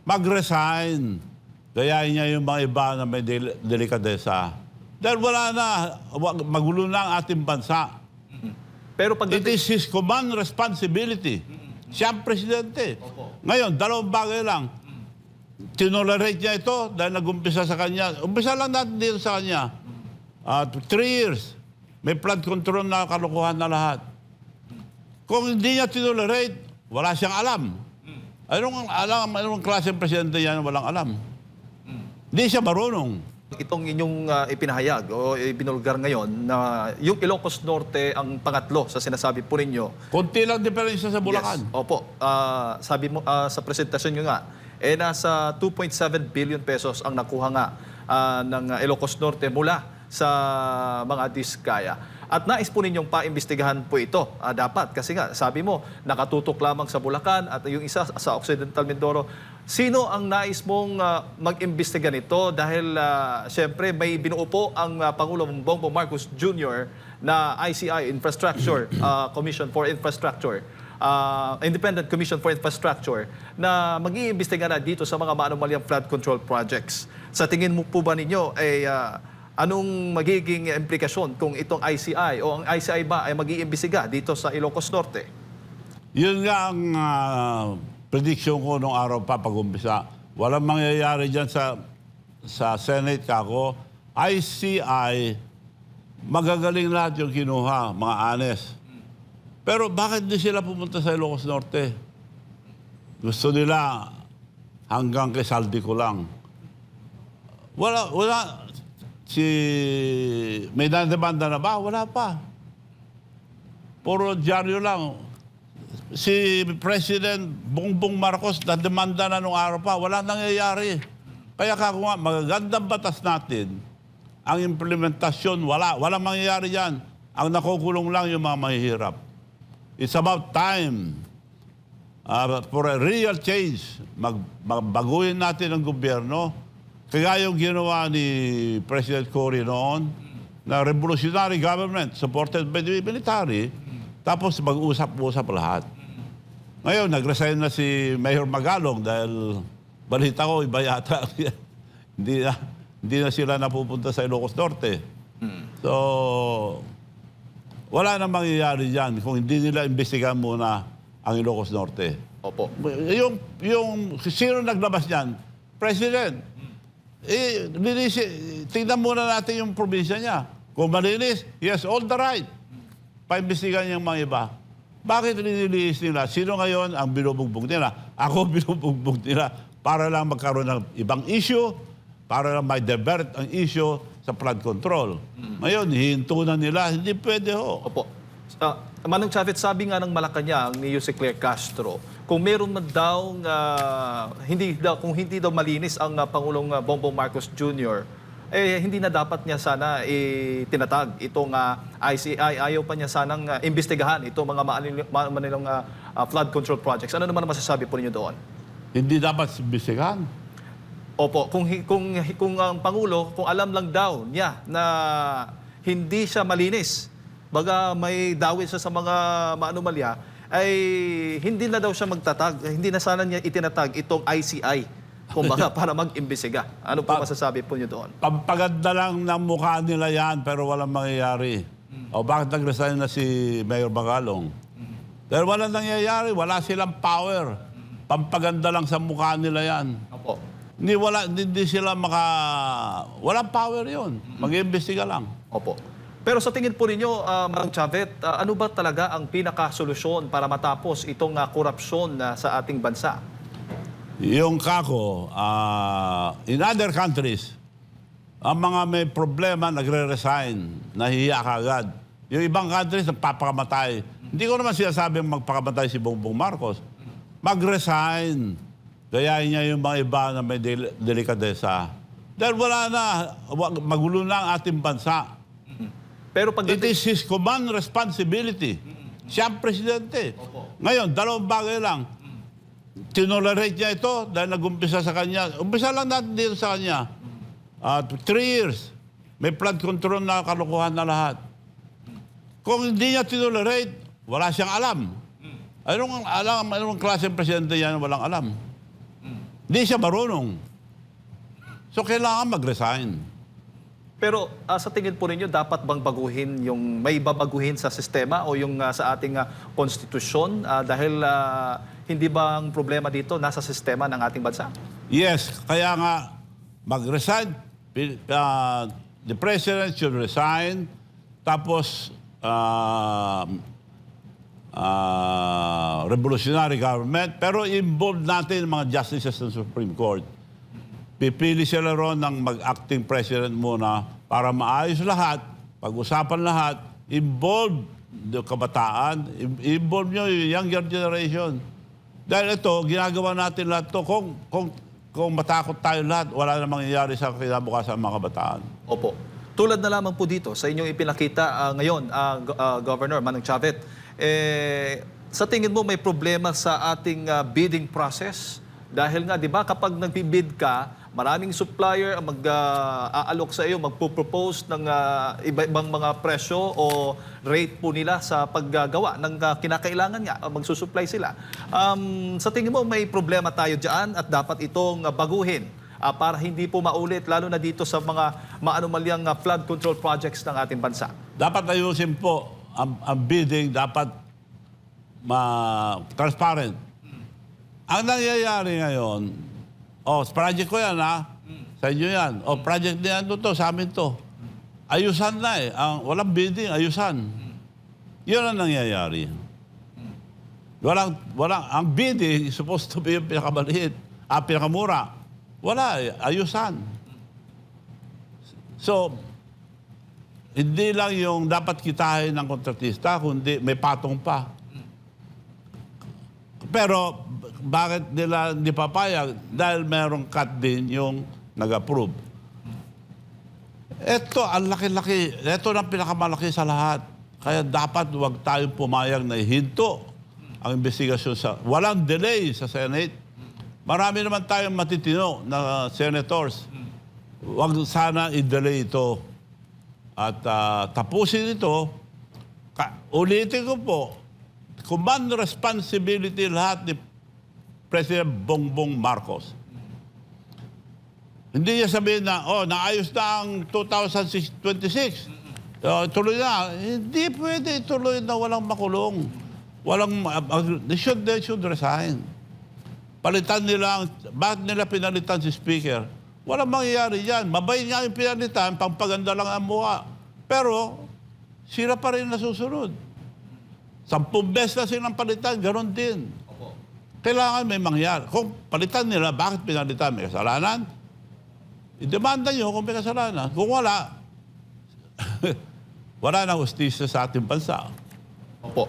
mag-resign. Gayahin niya yung mga iba na may delikadesa. Dahil wala na, magulo na ang ating bansa. Pero It is his command responsibility. Siya ang presidente. Ngayon, dalawang bagay lang. Tinolerate niya ito dahil nag-umpisa sa kanya. Umpisa lang natin dito sa kanya. 3 years. May flood control na kalukuhan na lahat. Kung hindi niya tinolerate, wala siyang alam. Anong klaseng presidente yan walang alam? Hindi siya marunong. itong inyong ipinahayag o ibinulgar ngayon na yung Ilocos Norte ang pangatlo sa sinasabi po ninyo. Konti lang diferensya sa Bulacan. Yes, opo. Sabi mo sa presentasyon nyo nga, nasa 2.7 billion pesos ang nakuha nga ng Ilocos Norte mula sa mga diskaya. At nais po ninyong paimbestigahan po ito. Dapat, kasi nga, sabi mo, nakatutok lamang sa Bulacan at yung isa sa Occidental Mindoro. Sino ang nais mong mag-imbestiga nito? Dahil, siyempre, may binuo po ang Pangulong Bongbong Marcos Jr. na ICI, Infrastructure Commission for Infrastructure, Independent Commission for Infrastructure, na mag-iimbestiga na dito sa mga maanumalyang flood control projects. Sa tingin mo po ba ninyo, anong magiging implikasyon kung itong ICI o ang ICI ba ay mag-iimbestiga dito sa Ilocos Norte? Yun nga ang prediction ko nung araw pa pag-umpisa. Walang mangyayari dyan sa Senate kako. ICI, magagaling lahat yung kinuha, mga honest. Pero bakit di sila pumunta sa Ilocos Norte? Gusto nila hanggang kay Saldico lang. Wala. May demanda na ba? Wala pa. Puro dyaryo lang. Si President Bongbong Marcos na demanda na nung araw pa. Wala nangyayari. Kaya kako nga, magagandang batas natin, ang implementasyon, walang mangyayari yan. Ang nakukulong lang yung mga mahihirap. It's about time for a real change. Magbaguhin natin ang gobyerno. Kaya yung ginawa ni President Cory noon, na revolutionary government supported by the military, tapos mag-usap-usap lahat. Ngayon, nag-resign na si Mayor Magalong dahil balita ko, iba yata. hindi na sila napupunta sa Ilocos Norte. So, wala na mangyayari dyan kung hindi nila imbestigahan muna ang Ilocos Norte. Opo. Yung sino naglabas niyan? President. Tingnan muna natin yung probinsya niya. Kung malinis, he has all the right. Paimbestigahan niyang mga iba. Bakit nililis nila? Sino ngayon ang binubugbog nila? Ako binubugbog nila para lang magkaroon ng ibang issue, para lang may divert ang issue sa flood control. Ngayon, hihinto na nila. Hindi pwede ho. Opo. Manong Chavez, sabi nga ng Malacanang ni Jose Claire Castro, kung meron man daw, kung hindi daw malinis ang Pangulong Bongbong Marcos Jr., hindi na dapat niya sana tinatag itong ICI. Ayaw pa niya sanang imbestigahan itong mga manilang flood control projects. Ano naman masasabi po ninyo doon? Hindi dapat imbestigahan. Opo, kung ang Pangulo, kung alam lang daw niya na hindi siya malinis, baga may dawit siya sa mga maanumalya, ay hindi na daw siya magtatag, hindi na sana niya itinatag itong ICI, kumbaga para mag-imbestiga. Ano po masasabi po niyo doon? Pampaganda lang ng mukha nila yan, pero walang mangyayari. O bakit nag-resign na si Mayor Magalong? Dahil walang nangyayari, wala silang power. Pampaganda lang sa mukha nila yan. Opo. Hindi sila walang power yun. Mag-iimbestiga lang. Opo. Pero sa tingin po ninyo, Mang Chavez, ano ba talaga ang pinakasolusyon para matapos itong korupsyon sa ating bansa? Yung kako, in other countries, ang mga may problema nagre-resign, nahihiya kagad. Yung ibang countries nagpapakamatay. Hindi ko naman sinasabing magpakamatay si Bongbong Marcos. Mag-resign. Gayahin niya yung mga iba na may delikadesa. Dahil wala na, magulo na ang ating bansa. Pero It is his command responsibility. Siya ang presidente. Ngayon, dalawang bagay lang. Tinolerate niya ito dahil nag-umpisa sa kanya. Umpisa lang natin dito sa kanya. 3 years. May flood control na kalukuhan na lahat. Kung hindi niya tinolerate, wala siyang alam. Anong klaseng presidente yan walang alam? Hindi siya marunong. So kailangan mag-resign. Pero sa tingin po ninyo, dapat bang baguhin yung, may babaguhin sa sistema o yung sa ating konstitusyon? Dahil hindi ba ang problema dito nasa sistema ng ating bansa? Yes, kaya nga mag-resign. The president should resign. Tapos revolutionary government. Pero involve natin ang mga justices ng Supreme Court. Pipili sila ron ng mag-acting president muna para maayos lahat, pag-usapan lahat, involve yung kabataan, involve nyo yung younger generation. Dahil ito, ginagawa natin lahat ito. Kung matakot tayo lahat, wala na mangyayari sa kinabukasan ng mga kabataan. Opo. Tulad na lamang po dito sa inyong ipinakita ngayon, Governor Manong Chavez, sa tingin mo may problema sa ating bidding process? Dahil nga, di ba, kapag nag-bid ka, maraming supplier ang mag-aalok sa iyo, magpo-propose ng iba-ibang mga presyo o rate po nila sa paggagawa ng kinakailangan nga, magsusupply sila. Sa tingin mo, may problema tayo dyan at dapat itong baguhin para hindi po maulit, lalo na dito sa mga maanumalyang flood control projects ng ating bansa? Dapat ayusin po ang bidding, dapat transparent. Ang nangyayari ngayon, project ko yan sa inyo yan. Project niyan to, sa amin to. Ayusan na eh. Walang bidding, ayusan. Yun ang nangyayari. Ang bidding is supposed to be yung pinakamaliit, pinakamura. Wala eh, ayusan. So, hindi lang yung dapat kitahin ng kontratista, kundi may patong pa. Pero, bakit nila hindi papayag? Dahil merong cut din yung nag-approve. Ito, ang laki-laki. Ito ang pinakamalaki sa lahat. Kaya dapat huwag tayong pumayag na ihinto ang investigasyon walang delay sa Senate. Marami naman tayong matitino na senators. Huwag sana i-delay ito. At tapusin ito. Ulitin ko po, command responsibility lahat ni President Bongbong Marcos. Hindi niya sabihin na, naayos na ang 2026. Tuloy na. Hindi pwede tuloy na walang makulong. They should resign. Palitan nila, bakit nila pinalitan si Speaker? Walang mangyayari yan. Mabay nga yung pinalitan, pampaganda lang ang mukha. Pero, sila pa rin nasusunod. 10 beses na silang palitan, ganon din. Kailangan may mangyari. Kung palitan nila, bakit pinalitan? May kasalanan? I-demanda nyo kung may kasalanan. Kung wala, wala na hustisya sa ating bansa. Opo.